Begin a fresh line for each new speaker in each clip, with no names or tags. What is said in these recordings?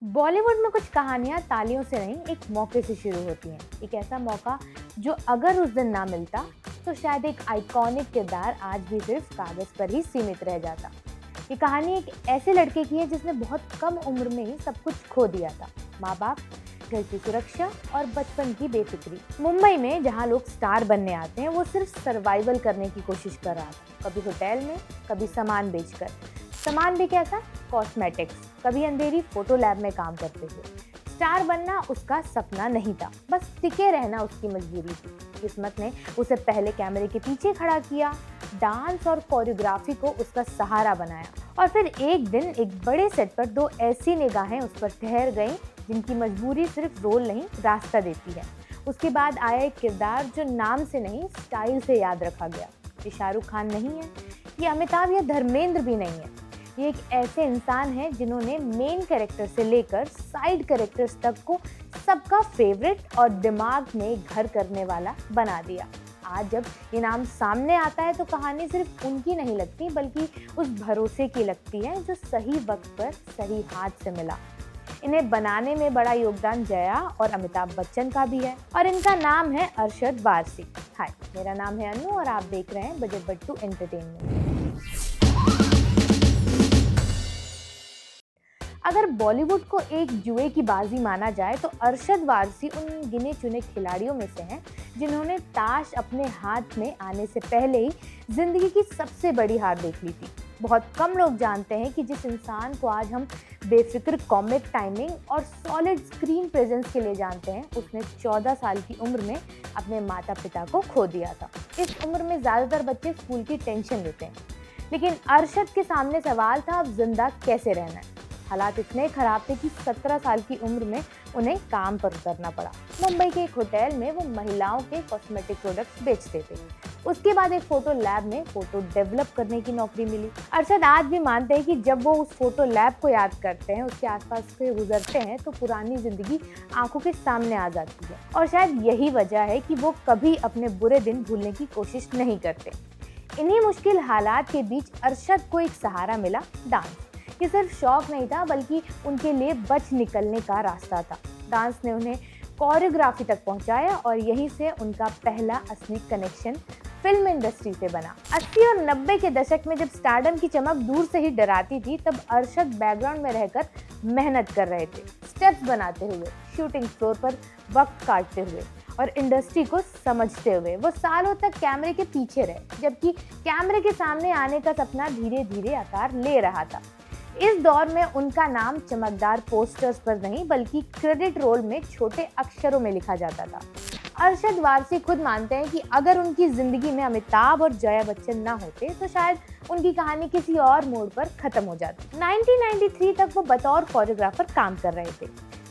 बॉलीवुड में कुछ कहानियां तालियों से नहीं, एक मौके से शुरू होती हैं। एक ऐसा मौका जो अगर उस दिन ना मिलता तो शायद एक आइकॉनिक किरदार आज भी सिर्फ कागज पर ही सीमित रह जाता। ये कहानी एक ऐसे लड़के की है जिसने बहुत कम उम्र में ही सब कुछ खो दिया था। माँ बाप, घर की सुरक्षा और बचपन की बेफिक्री। मुंबई में जहाँ लोग स्टार बनने आते हैं, वो सिर्फ सर्वाइवल करने की कोशिश कर रहा था। कभी होटल में, कभी सामान बेचकर। सामान भी कैसा? कॉस्मेटिक्स। कभी अंधेरी फोटो लैब में काम करते थे। स्टार बनना उसका सपना नहीं था, बस टिके रहना उसकी मजबूरी थी। किस्मत ने उसे पहले कैमरे के पीछे खड़ा किया, डांस और कोरियोग्राफी को उसका सहारा बनाया, और फिर एक दिन एक बड़े सेट पर दो ऐसी निगाहें उस पर ठहर गईं जिनकी मजबूरी सिर्फ रोल नहीं, रास्ता देती है। उसके बाद आया एक किरदार जो नाम से नहीं, स्टाइल से याद रखा गया। ये शाहरुख खान नहीं है, ये अमिताभ या धर्मेंद्र भी नहीं है। ये एक ऐसे इंसान है जिन्होंने मेन कैरेक्टर से लेकर साइड कैरेक्टर्स तक को सबका फेवरेट और दिमाग में घर करने वाला बना दिया। आज जब ये नाम सामने आता है तो कहानी सिर्फ उनकी नहीं लगती, बल्कि उस भरोसे की लगती है जो सही वक्त पर सही हाथ से मिला। इन्हें बनाने में बड़ा योगदान जया और अमिताभ बच्चन का भी है, और इनका नाम है अरशद वारसी। हाय, मेरा नाम है अनु और आप देख रहे हैं बजट बट्टू एंटरटेनमेंट। अगर बॉलीवुड को एक जुए की बाजी माना जाए तो अरशद वारसी उन गिने चुने खिलाड़ियों में से हैं जिन्होंने ताश अपने हाथ में आने से पहले ही जिंदगी की सबसे बड़ी हार देख ली थी। बहुत कम लोग जानते हैं कि जिस इंसान को आज हम बेफिक्र कॉमिक टाइमिंग और सॉलिड स्क्रीन प्रेजेंस के लिए जानते हैं, उसने 14 साल की उम्र में अपने माता पिता को खो दिया था। इस उम्र में ज़्यादातर बच्चे स्कूल की टेंशन लेते हैं, लेकिन अरशद के सामने सवाल था, अब जिंदा कैसे रहना है। हालात इतने खराब थे कि 17 साल की उम्र में उन्हें काम पर उतरना पड़ा। मुंबई के एक होटल में वो महिलाओं के कॉस्मेटिक प्रोडक्ट्स बेचते थे। उसके बाद एक फोटो लैब में फोटो डेवलप करने की नौकरी मिली। अरशद आज भी मानते हैं कि जब वो उस फोटो लैब को याद करते हैं, उसके आसपास से गुजरते हैं, तो पुरानी जिंदगी आंखों के सामने आ जाती है। और शायद यही वजह है कि वो कभी अपने बुरे दिन भूलने की कोशिश नहीं करते। इन्हीं मुश्किल हालात के बीच अरशद को एक सहारा मिला, डांस। ये सिर्फ शौक नहीं था, बल्कि उनके लिए बच निकलने का रास्ता था। डांस ने उन्हें कोरियोग्राफी तक पहुंचाया और यहीं से उनका पहला असली कनेक्शन फिल्म इंडस्ट्री से बना। 80 और 90 के दशक में जब स्टारडम की चमक दूर से ही डराती थी, तब अरशद बैकग्राउंड में रहकर मेहनत कर रहे थे, स्टेप्स बनाते हुए, शूटिंग फ्लोर पर वक्त काटते हुए और इंडस्ट्री को समझते हुए। वो सालों तक कैमरे के पीछे रहे, जबकि कैमरे के सामने आने का सपना धीरे धीरे आकार ले रहा था। इस दौर में उनका नाम चमकदार पोस्टर्स पर नहीं, बल्कि क्रेडिट रोल में छोटे अक्षरों में लिखा जाता था। अरशद वारसी खुद मानते हैं कि अगर उनकी जिंदगी में अमिताभ और जया बच्चन ना होते तो शायद उनकी कहानी किसी और मोड़ पर खत्म हो जाती। 1993 तक वो बतौर कोरियोग्राफर काम कर रहे थे,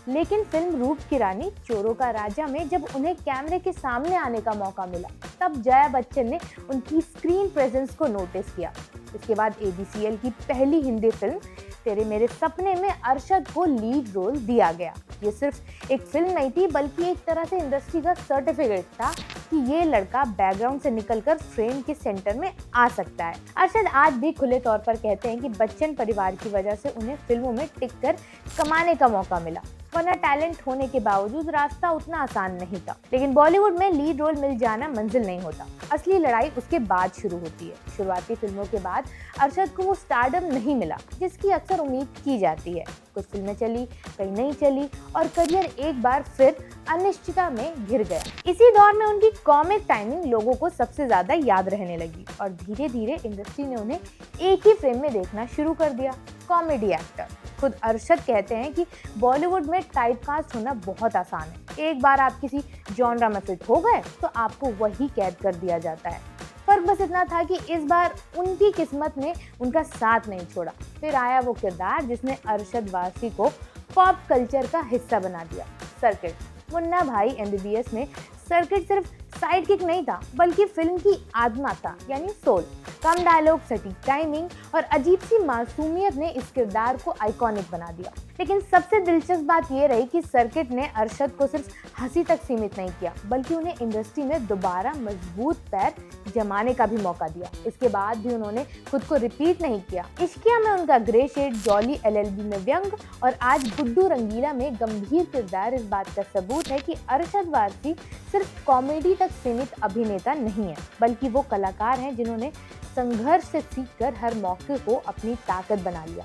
लेकिन फिल्म रूप की रानी चोरों का राजा में जब उन्हें कैमरे के सामने आने का मौका मिला, तब जया बच्चन ने उनकी स्क्रीन प्रेजेंस को नोटिस किया। इसके बाद ABCL की पहली हिंदी फिल्म तेरे मेरे सपने में अरशद को लीड रोल दिया गया। ये सिर्फ एक फिल्म नहीं थी, बल्कि एक तरह से इंडस्ट्री का सर्टिफिकेट था कि ये लड़का बैकग्राउंड से निकलकर फ्रेम के सेंटर में आ सकता है। अरशद आज भी खुले तौर पर कहते हैं कि बच्चन परिवार की वजह से उन्हें फिल्मों में टिककर कमाने का मौका मिला, वरना टैलेंट होने के बावजूद रास्ता उतना आसान नहीं था। लेकिन बॉलीवुड में लीड रोल मिल जाना मंजिल नहीं होता, असली लड़ाई उसके बाद शुरू होती है। शुरुआती फिल्मों के बाद अरशद को वो स्टारडम नहीं मिला जिसकी अक्सर उम्मीद की जाती है। कुछ फिल्में चली, कई नहीं चली, और करियर एक बार फिर अनिश्चितता में घिर गया। इसी दौर में उनकी कॉमिक टाइमिंग लोगों को सबसे ज्यादा याद रहने लगी, और धीरे धीरे इंडस्ट्री ने उन्हें एक ही फ्रेम में देखना शुरू कर दिया, कॉमेडी एक्टर। खुद अरशद कहते हैं कि बॉलीवुड में टाइपकास्ट होना बहुत आसान है। एक बार आप किसी जॉनरा में फिट हो गए तो आपको वही कैद कर दिया जाता है। फर्क बस इतना था कि इस बार उनकी किस्मत ने उनका साथ नहीं छोड़ा। फिर आया वो किरदार जिसने अरशद वारसी को पॉप कल्चर का हिस्सा बना दिया, सर्किट। मुन्ना भाई MBBS में सर्किट सिर्फ साइड किक नहीं था, बल्कि फिल्म की आत्मा था, यानी सोल। कम डायलॉग, सटीक टाइमिंग और अजीब सी मासूमियत ने इस किरदार को आइकॉनिक बना दिया। लेकिन सबसे दिलचस्प बात ये रही कि सर्किट ने अरशद को सिर्फ हंसी तक सीमित नहीं किया, बल्कि उन्हें इंडस्ट्री में दोबारा मजबूत पैर जमाने का भी मौका दिया। इसके बाद भी उन्होंने खुद को रिपीट नहीं किया। इश्किया में उनका ग्रे शेड, जॉली एलएलबी में व्यंग और आज गुड्डू रंगीला में गंभीर किरदार इस बात का सबूत है कि अरशद वारसी सिर्फ कॉमेडी तक सीमित अभिनेता नहीं है, बल्कि वो कलाकार हैं जिन्होंने संघर्ष से सीखकर हर मौके को अपनी ताकत बना लिया।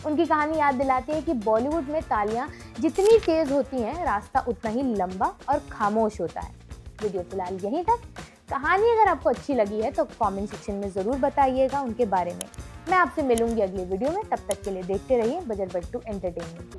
उनकी कहानी याद दिलाती है कि बॉलीवुड में तालियां जितनी तेज होती हैं, रास्ता उतना ही लंबा और खामोश होता है। वीडियो फिलहाल यहीं तक। कहानी अगर आपको अच्छी लगी है तो कमेंट सेक्शन में ज़रूर बताइएगा उनके बारे में। मैं आपसे मिलूंगी अगली वीडियो में, तब तक के लिए देखते रहिए बजर बट्टू एंटरटेनमेंट।